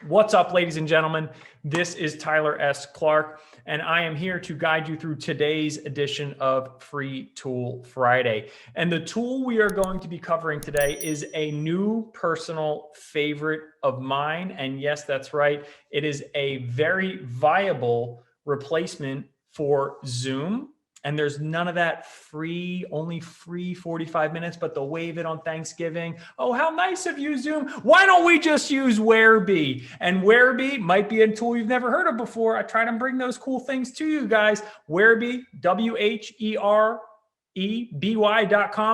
What's up, ladies and gentlemen? This is Tyler S. Clark, and I am here to guide you through today's edition of Free Tool Friday. And the tool we are going to be covering today is a new personal favorite of mine. And yes, that's right. It is a very viable replacement for Zoom. And there's none of that only free 45 minutes, but they'll waive it on Thanksgiving. Oh, how nice of you, Zoom. Why don't we just use Whereby? And Whereby might be a tool you've never heard of before. I try to bring those cool things to you guys. Whereby, WHEREBY.com.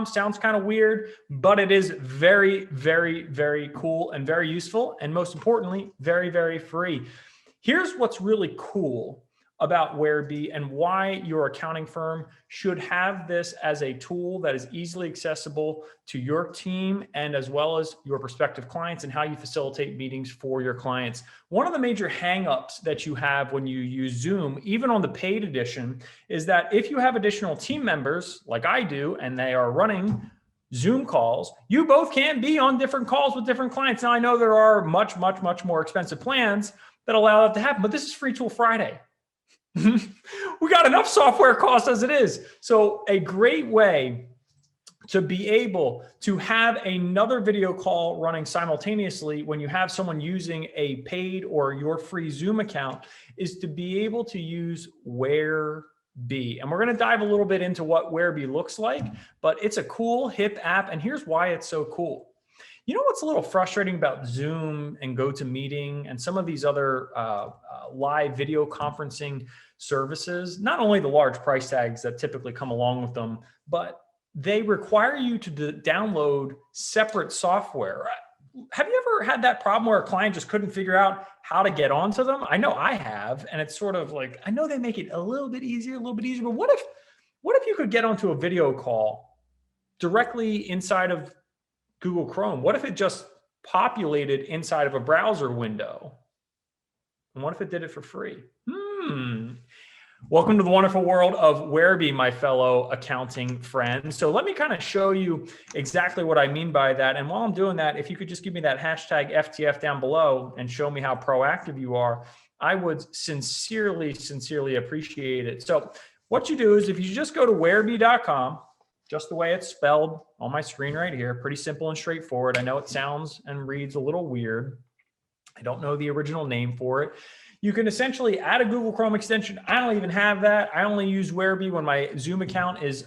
Sounds kind of weird, but it is very, very, very cool and very useful. And most importantly, very, very free. Here's what's really cool about Whereby and why your accounting firm should have this as a tool that is easily accessible to your team and as well as your prospective clients and how you facilitate meetings for your clients. One of the major hangups that you have when you use Zoom, even on the paid edition, is that if you have additional team members like I do, and they are running Zoom calls, you both can be on different calls with different clients. Now I know there are much, much, much more expensive plans that allow that to happen, but this is Free Tool Friday. We got enough software costs as it is. So a great way to be able to have another video call running simultaneously when you have someone using a paid or your free Zoom account is to be able to use Whereby. And we're going to dive a little bit into what Whereby looks like, but it's a cool, hip app. And here's why it's so cool. You know what's a little frustrating about Zoom and GoToMeeting and some of these other live video conferencing services? Not only the large price tags that typically come along with them, but they require you to download separate software. Have you ever had that problem where a client just couldn't figure out how to get onto them? I know I have, and it's sort of like, I know they make it a little bit easier, but what if you could get onto a video call directly inside of Google Chrome? What if it just populated inside of a browser window? And what if it did it for free? Welcome to the wonderful world of Whereby, my fellow accounting friends. So let me kind of show you exactly what I mean by that. And while I'm doing that, if you could just give me that hashtag FTF down below and show me how proactive you are, I would sincerely, sincerely appreciate it. So what you do is if you just go to whereby.com, just the way it's spelled on my screen right here, pretty simple and straightforward. I know it sounds and reads a little weird. I don't know the original name for it. You can essentially add a Google Chrome extension. I don't even have that. I only use Whereby when my Zoom account is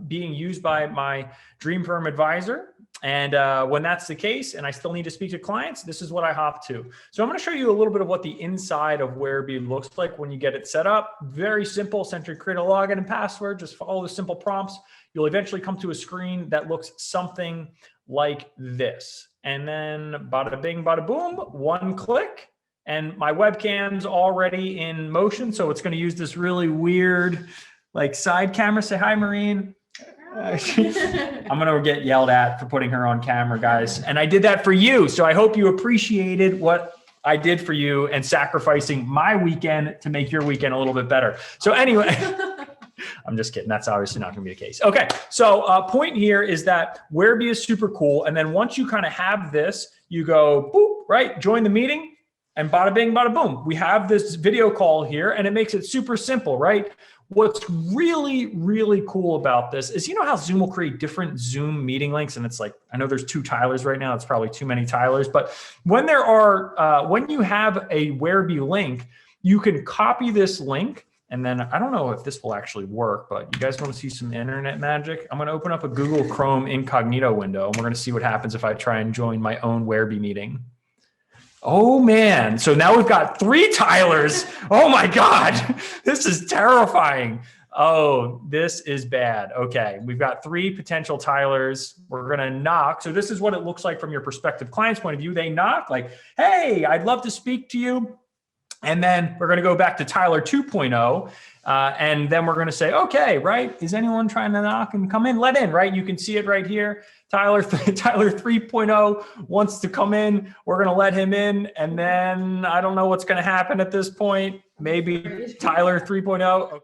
being used by my dream firm advisor. And when that's the case, and I still need to speak to clients, this is what I hop to. So I'm going to show you a little bit of what the inside of Whereby looks like when you get it set up. Very simple. Essentially create a login and password. Just follow the simple prompts. You'll eventually come to a screen that looks something like this. And then bada bing, bada boom, one click. And my webcam's already in motion. So it's going to use this really weird like side camera. Say hi, Marine. I'm going to get yelled at for putting her on camera, guys. And I did that for you. So I hope you appreciated what I did for you and sacrificing my weekend to make your weekend a little bit better. So anyway, I'm just kidding. That's obviously not going to be the case. Okay. So point here is that Whereby is super cool. And then once you kind of have this, you go, boop, right? Join the meeting. And bada bing, bada boom. We have this video call here and it makes it super simple, right? What's really, really cool about this is, you know how Zoom will create different Zoom meeting links? And it's like, I know there's 2 Tylers right now. It's probably too many Tylers, but when when you have a Whereby link, you can copy this link. And then I don't know if this will actually work, but you guys want to see some internet magic? I'm going to open up a Google Chrome incognito window and we're going to see what happens if I try and join my own Whereby meeting. Oh man, so now we've got 3 Tylers. Oh my God, this is terrifying. Oh, this is bad. Okay, we've got 3 potential Tylers. We're gonna knock. So this is what it looks like from your prospective client's point of view. They knock like, hey, I'd love to speak to you. And then we're gonna go back to Tyler 2.0. And then we're gonna say, okay, right? Is anyone trying to knock and come in? Let in, right? You can see it right here. Tyler 3.0 wants to come in. We're going to let him in. And then I don't know what's going to happen at this point. Maybe Tyler 3.0.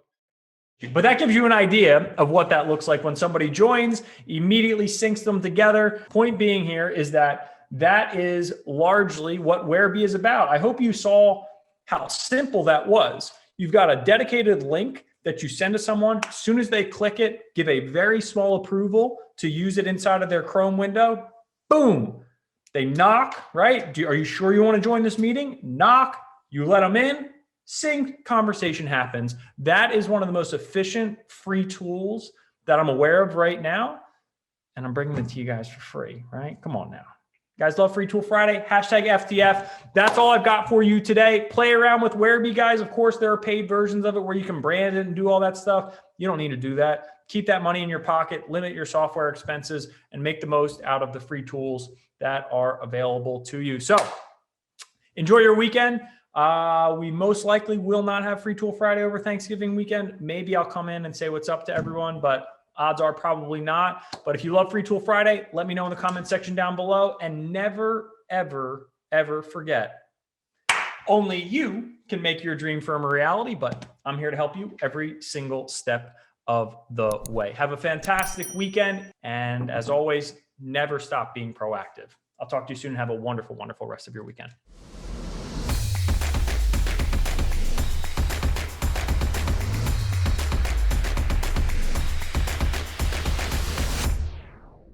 But that gives you an idea of what that looks like when somebody joins, immediately syncs them together. Point being here is that that is largely what Whereby is about. I hope you saw how simple that was. You've got a dedicated link that you send to someone. As soon as they click it, give a very small approval to use it inside of their Chrome window. Boom. They knock, right? Are you sure you want to join this meeting? Knock. You let them in. Sync, conversation happens. That is one of the most efficient free tools that I'm aware of right now. And I'm bringing it to you guys for free, right? Come on now. You guys love Free Tool Friday, hashtag FTF. That's all I've got for you today. Play around with Whereby, guys. Of course, there are paid versions of it where you can brand it and do all that stuff. You don't need to do that. Keep that money in your pocket, limit your software expenses, and make the most out of the free tools that are available to you. So enjoy your weekend. We most likely will not have Free Tool Friday over Thanksgiving weekend. Maybe I'll come in and say what's up to everyone, but odds are probably not. But if you love Free Tool Friday, let me know in the comment section down below. And never, ever, ever forget, only you can make your dream firm a reality, but I'm here to help you every single step of the way. Have a fantastic weekend. And as always, never stop being proactive. I'll talk to you soon. Have a wonderful, wonderful rest of your weekend.